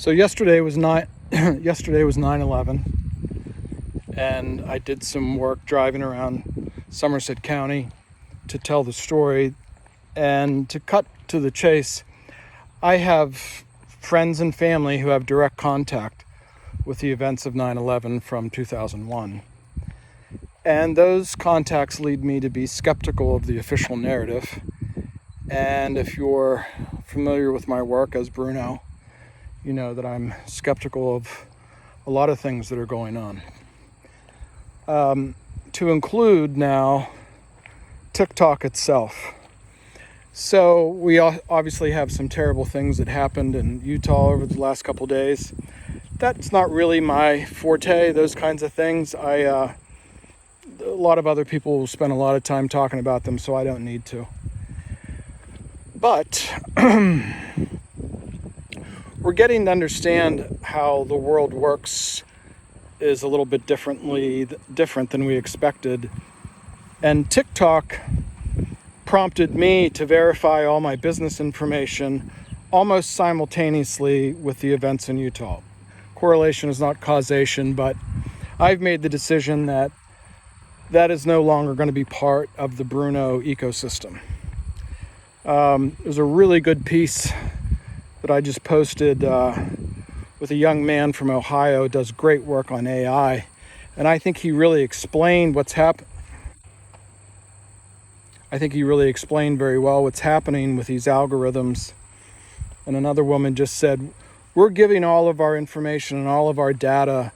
So yesterday was 9/11, and I did some work driving around Somerset County to tell the story. And to cut to the chase, I have friends and family who have direct contact with the events of 9/11 from 2001. And those contacts lead me to be skeptical of the official narrative. And if you're familiar with my work as Bruno, you know that I'm skeptical of a lot of things that are going on. To include now TikTok itself. So we obviously have some terrible things that happened in Utah over the last couple days. That's not really my forte, those kinds of things. A lot of other people will spend a lot of time talking about them, so I don't need to. But we're getting to understand how the world works is a little bit different than we expected. And TikTok prompted me to verify all my business information almost simultaneously with the events in Utah. Correlation is not causation, but I've made the decision that that is no longer going to be part of the Bruno ecosystem. There's a really good piece that I just posted with a young man from Ohio who does great work on AI, and I think he really explained what's happened. I think he really explained very well what's happening with these algorithms. And another woman just said, we're giving all of our information and all of our data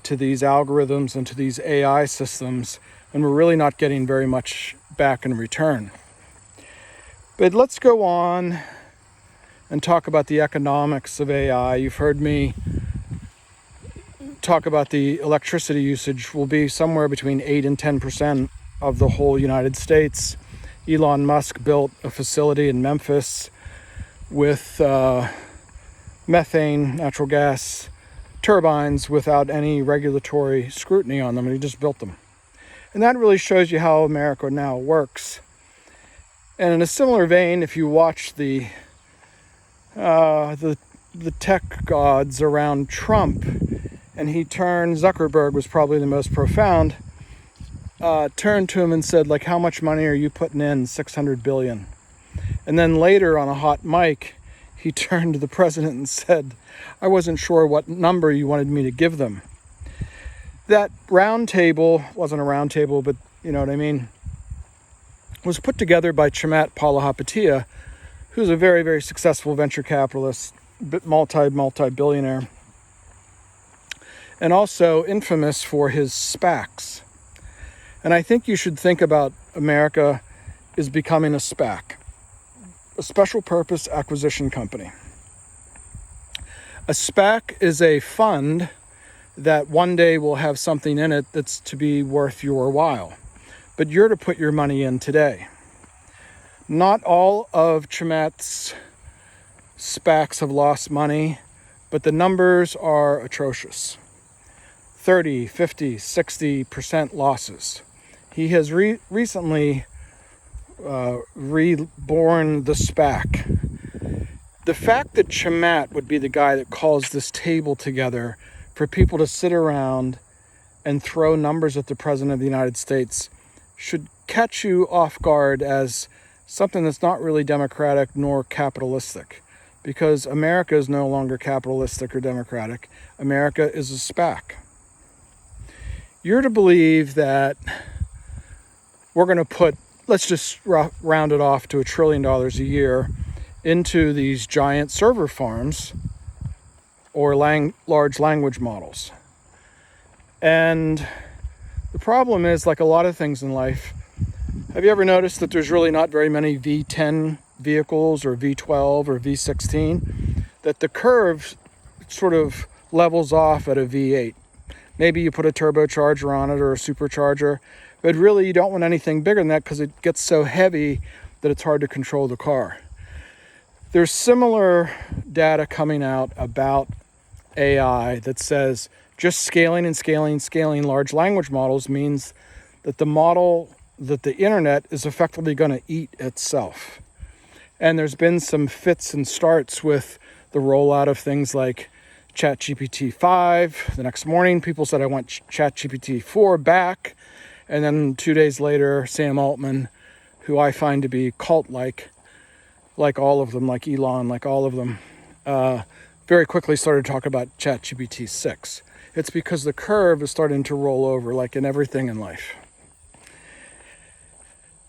to these algorithms and to these AI systems, and we're really not getting very much back in return. But let's go on and talk about the economics of AI. You've heard me talk about the electricity usage will be somewhere between 8 and 10% of the whole United States. Elon Musk built a facility in Memphis with methane, natural gas turbines without any regulatory scrutiny on them, and he just built them. And that really shows you how America now works. And in a similar vein, if you watch the tech gods around Trump, and Zuckerberg was probably the most profound, turned to him and said, like, how much money are you putting in? 600 billion. And then later on a hot mic, he turned to the president and said, I wasn't sure what number you wanted me to give them. That round table wasn't a round table, but you know what I mean, was put together by Chamath Palihapitiya, who's a very, very successful venture capitalist, multi-billionaire, and also infamous for his SPACs. And I think you should think about America is becoming a SPAC, a special purpose acquisition company. A SPAC is a fund that one day will have something in it that's to be worth your while. But you're to put your money in today. Not all of Chamath's SPACs have lost money, but the numbers are atrocious. 30, 50, 60% losses. He has recently reborn the SPAC. The fact that Chamath would be the guy that calls this table together for people to sit around and throw numbers at the President of the United States should catch you off guard as something that's not really democratic nor capitalistic, because America is no longer capitalistic or democratic. America is a SPAC. You're to believe that we're going to put, let's just round it off to $1 trillion a year into these giant server farms or large language models. And the problem is, like a lot of things in life, have you ever noticed that there's really not very many V10 vehicles or V12 or V16? That the curve sort of levels off at a V8. Maybe you put a turbocharger on it or a supercharger, but really you don't want anything bigger than that because it gets so heavy that it's hard to control the car. There's similar data coming out about AI that says just scaling and scaling large language models means that the internet is effectively going to eat itself. And there's been some fits and starts with the rollout of things like ChatGPT 5. The next morning, people said I want ChatGPT 4 back. And then 2 days later, Sam Altman, who I find to be cult-like all of them, like Elon, like all of them, very quickly started talking about ChatGPT 6. It's because the curve is starting to roll over, like in everything in life.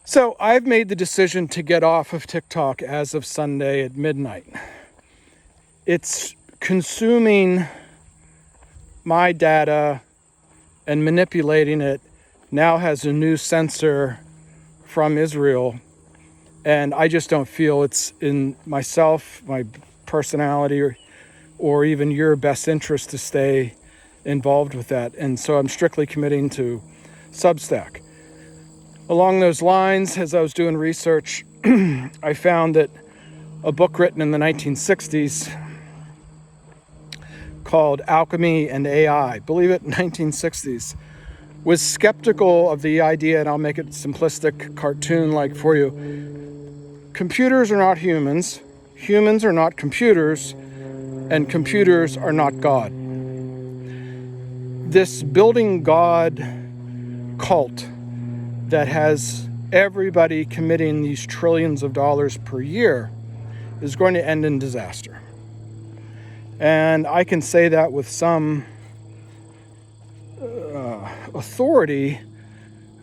So I've made the decision to get off of TikTok as of Sunday at midnight. It's consuming my data and manipulating it. Now has a new censor from Israel, and I just don't feel it's in myself, my personality, or even your best interest to stay involved with that. And so I'm strictly committing to Substack. Along those lines, as I was doing research, I found that a book written in the 1960s called Alchemy and AI, believe it, 1960s, was skeptical of the idea, and I'll make it simplistic, cartoon-like for you. Computers are not humans, humans are not computers, and computers are not God. This building God cult that has everybody committing these trillions of dollars per year is going to end in disaster. And I can say that with some authority,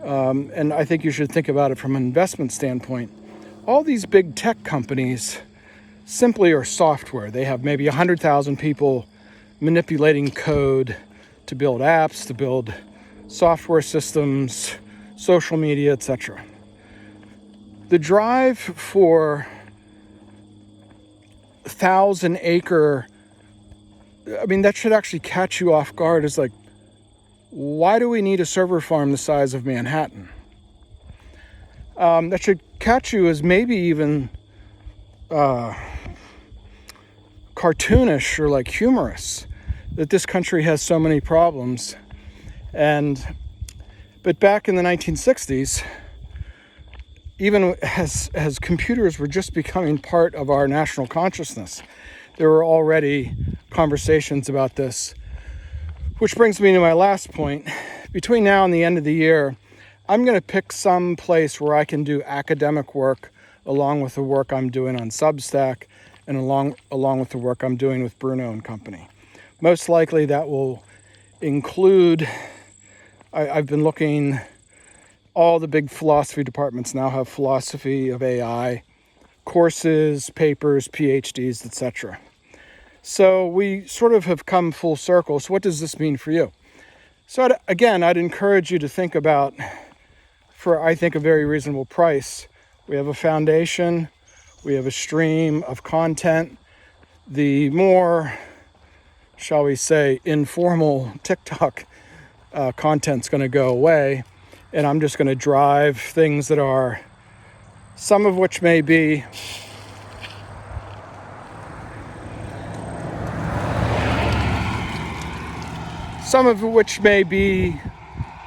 and I think you should think about it from an investment standpoint. All these big tech companies simply are software. They have maybe 100,000 people manipulating code to build apps, to build software systems, social media, etc. The drive for 1,000-acre, I mean, that should actually catch you off guard. Is like, why do we need a server farm the size of Manhattan? That should catch you as maybe even cartoonish or like humorous, that this country has so many problems. But back in the 1960s, even as computers were just becoming part of our national consciousness, there were already conversations about this. Which brings me to my last point. Between now and the end of the year, I'm going to pick some place where I can do academic work along with the work I'm doing on Substack and along with the work I'm doing with Bruno and company. Most likely that will include, I've been looking, all the big philosophy departments now have philosophy of AI, courses, papers, PhDs, etc. So we sort of have come full circle. So what does this mean for you? So I'd encourage you to think about, for I think a very reasonable price, we have a foundation, we have a stream of content. The more, shall we say, informal TikTok content's going to go away, and I'm just going to drive things that are, some of which may be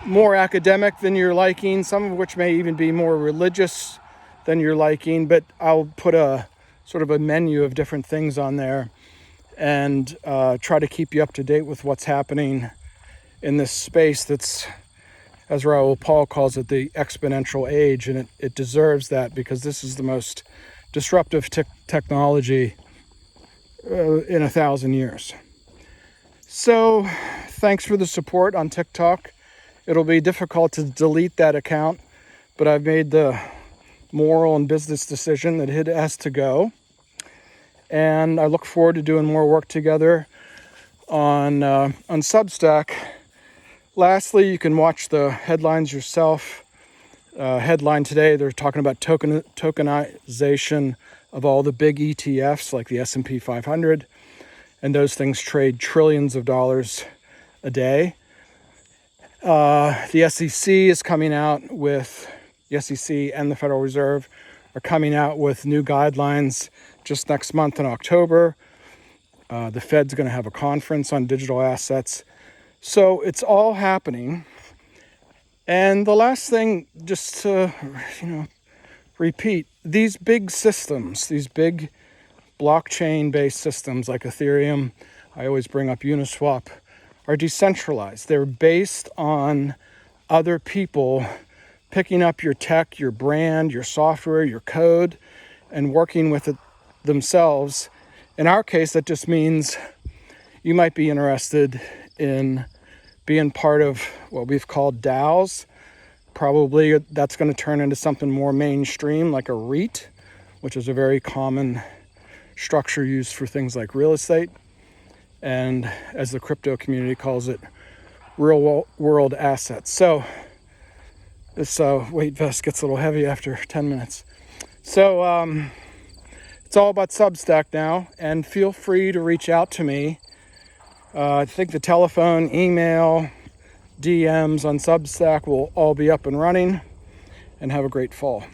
more academic than you're liking, some of which may even be more religious than you're liking, but I'll put a sort of a menu of different things on there and try to keep you up to date with what's happening in this space that's, as Raoul Paul calls it, the exponential age, and it deserves that because this is the most disruptive technology in 1,000 years. So thanks for the support on TikTok. It'll be difficult to delete that account, but I've made the moral and business decision that it has to go. And I look forward to doing more work together on Substack. Lastly, you can watch the headlines yourself. Headline today, they're talking about tokenization of all the big ETFs like the S&P 500. And those things trade trillions of dollars a day. The SEC is coming out with, the SEC and the Federal Reserve are coming out with new guidelines just next month in October. The Fed's going to have a conference on digital assets. So it's all happening. And the last thing, just to, repeat, these big systems, these big blockchain-based systems like Ethereum, I always bring up Uniswap, are decentralized. They're based on other people picking up your tech, your brand, your software, your code, and working with it themselves. In our case, that just means you might be interested in being part of what we've called DAOs. Probably that's going to turn into something more mainstream, like a REIT, which is a very common structure used for things like real estate. And as the crypto community calls it, real world assets. So this weight vest gets a little heavy after 10 minutes. So it's all about Substack now, and feel free to reach out to me. I think the telephone, email, DMs on Substack will all be up and running, and have a great fall.